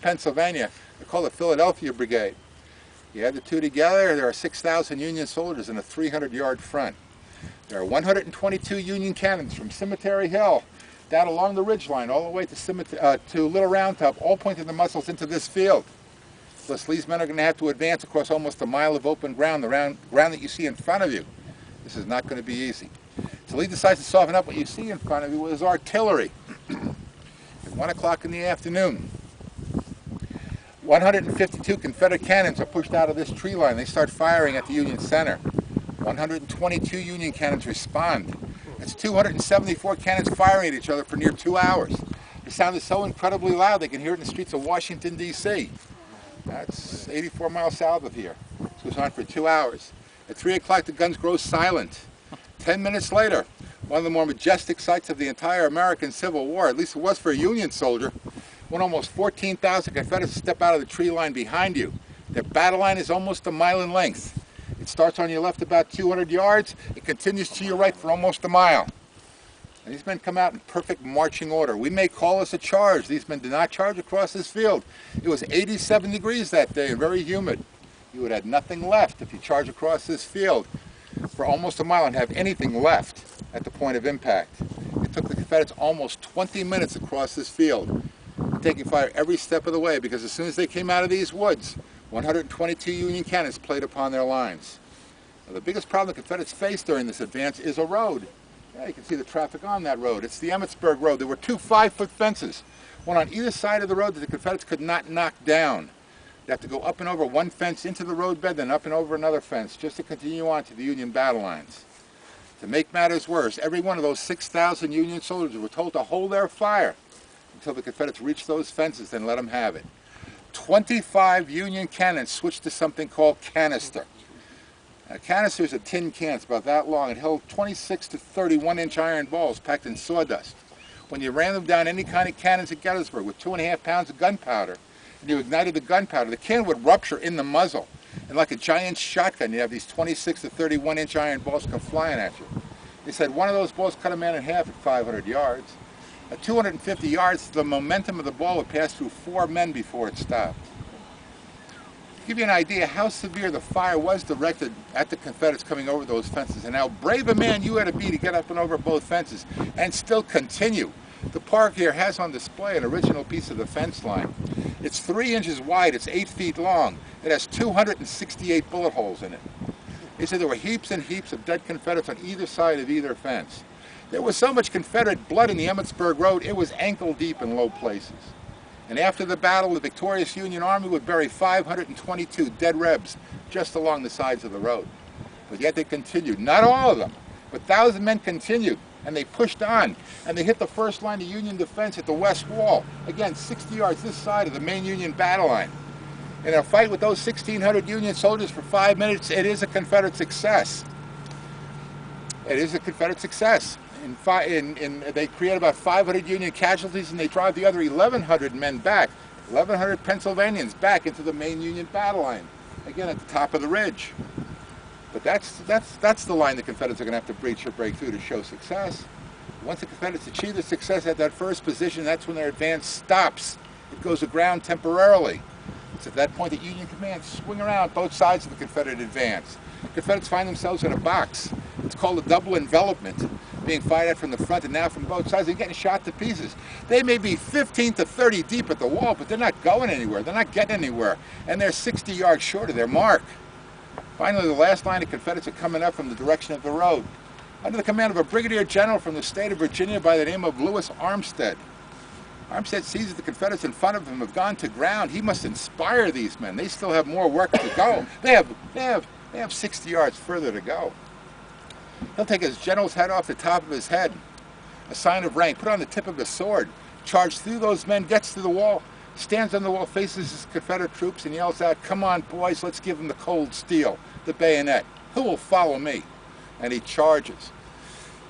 Pennsylvania. They're called the Philadelphia Brigade. You add the two together, there are 6,000 Union soldiers in a 300-yard front. There are 122 Union cannons from Cemetery Hill down along the ridgeline all the way to Little Round Top, all pointing the muzzles into this field. Plus, these men are going to have to advance across almost a mile of open ground, the ground that you see in front of you. This is not going to be easy. So Lee decides to soften up what you see in front of you with his artillery. At 1 o'clock in the afternoon, 152 Confederate cannons are pushed out of this tree line. They start firing at the Union center. 122 Union cannons respond. That's 274 cannons firing at each other for near 2 hours. The sound is so incredibly loud they can hear it in the streets of Washington, D.C. That's 84 miles south of here. This goes on for 2 hours. At 3 o'clock, the guns grow silent. 10 minutes later, one of the more majestic sights of the entire American Civil War, at least it was for a Union soldier, when almost 14,000 Confederates step out of the tree line behind you. Their battle line is almost a mile in length. It starts on your left about 200 yards. It continues to your right for almost a mile. And these men come out in perfect marching order. We may call this a charge. These men did not charge across this field. It was 87 degrees that day and very humid. You would have nothing left if you charge across this field for almost a mile and have anything left at the point of impact. It took the Confederates almost 20 minutes across this field, taking fire every step of the way, because as soon as they came out of these woods, 122 Union cannons played upon their lines. Now, the biggest problem the Confederates faced during this advance is a road. Yeah, you can see the traffic on that road. It's the Emmitsburg Road. There were two 5-foot fences, one on either side of the road that the Confederates could not knock down. They have to go up and over one fence into the roadbed, then up and over another fence, just to continue on to the Union battle lines. To make matters worse, every one of those 6,000 Union soldiers were told to hold their fire until the Confederates reached those fences, then let them have it. 25 Union cannons switched to something called canister. A canister is a tin can. It's about that long. It held 26 to 31-inch iron balls packed in sawdust. When you ran them down any kind of cannons at Gettysburg with 2.5 pounds of gunpowder, and you ignited the gunpowder, the can would rupture in the muzzle. And like a giant shotgun, you have these 26 to 31-inch iron balls come flying at you. They said one of those balls cut a man in half at 500 yards. At 250 yards, the momentum of the ball would pass through 4 men before it stopped. To give you an idea how severe the fire was directed at the Confederates coming over those fences, and how brave a man you had to be to get up and over both fences and still continue. The park here has on display an original piece of the fence line. It's 3 inches wide, it's 8 feet long. It has 268 bullet holes in it. They said there were heaps and heaps of dead Confederates on either side of either fence. There was so much Confederate blood in the Emmitsburg Road, it was ankle deep in low places. And after the battle, the victorious Union Army would bury 522 dead Rebs just along the sides of the road. But yet they continued. Not all of them, but 1,000 men continued. And they pushed on, and they hit the first line of Union defense at the west wall. Again, 60 yards this side of the main Union battle line. In a fight with those 1,600 Union soldiers for 5 minutes, it is a Confederate success. It is a Confederate success. They create about 500 Union casualties, and they drive the other 1,100 men back, 1,100 Pennsylvanians back into the main Union battle line, again at the top of the ridge. But that's the line the Confederates are going to have to breach or break through to show success. Once the Confederates achieve the success at that first position, that's when their advance stops. It goes aground temporarily. It's at that point that Union commands swing around both sides of the Confederate advance. Confederates find themselves in a box. It's called a double envelopment, being fired at from the front and now from both sides. They're getting shot to pieces. They may be 15 to 30 deep at the wall, but they're not going anywhere. They're not getting anywhere. And they're 60 yards short of their mark. Finally, the last line of Confederates are coming up from the direction of the road, under the command of a brigadier general from the state of Virginia by the name of Lewis Armstead. Armstead sees that the Confederates in front of him have gone to ground. He must inspire these men. They still have more work to go. They have 60 yards further to go. He'll take his general's head off the top of his head, a sign of rank, put on the tip of his sword, charge through those men, gets to the wall, stands on the wall, faces his Confederate troops, and yells out, "Come on, boys, let's give them the cold steel, the bayonet. Who will follow me?" And he charges.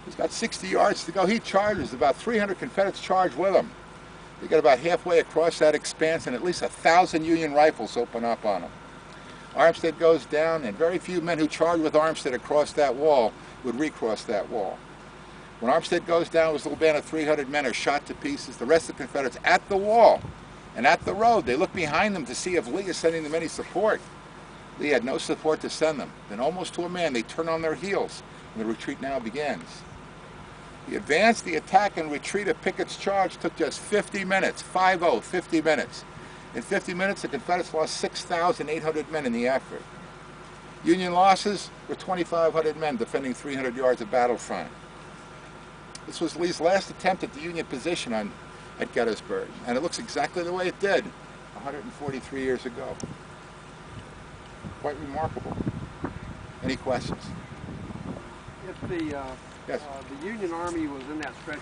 He's got 60 yards to go. He charges. About 300 Confederates charge with him. They get about halfway across that expanse, and at least 1,000 Union rifles open up on him. Armstead goes down, and very few men who charged with Armstead across that wall would recross that wall. When Armstead goes down, his little band of 300 men are shot to pieces. The rest of the Confederates at the wall And at the road, they look behind them to see if Lee is sending them any support. Lee had no support to send them. Then almost to a man, they turn on their heels, and the retreat now begins. The advance, the attack, and retreat of Pickett's charge took just 50 minutes, 5-0, 50 minutes. In 50 minutes, the Confederates lost 6,800 men in the effort. Union losses were 2,500 men defending 300 yards of battlefront. This was Lee's last attempt at the Union position at Gettysburg, and it looks exactly the way it did 143 years ago. Quite remarkable. Any questions? If the Yes. the Union Army was in that stretch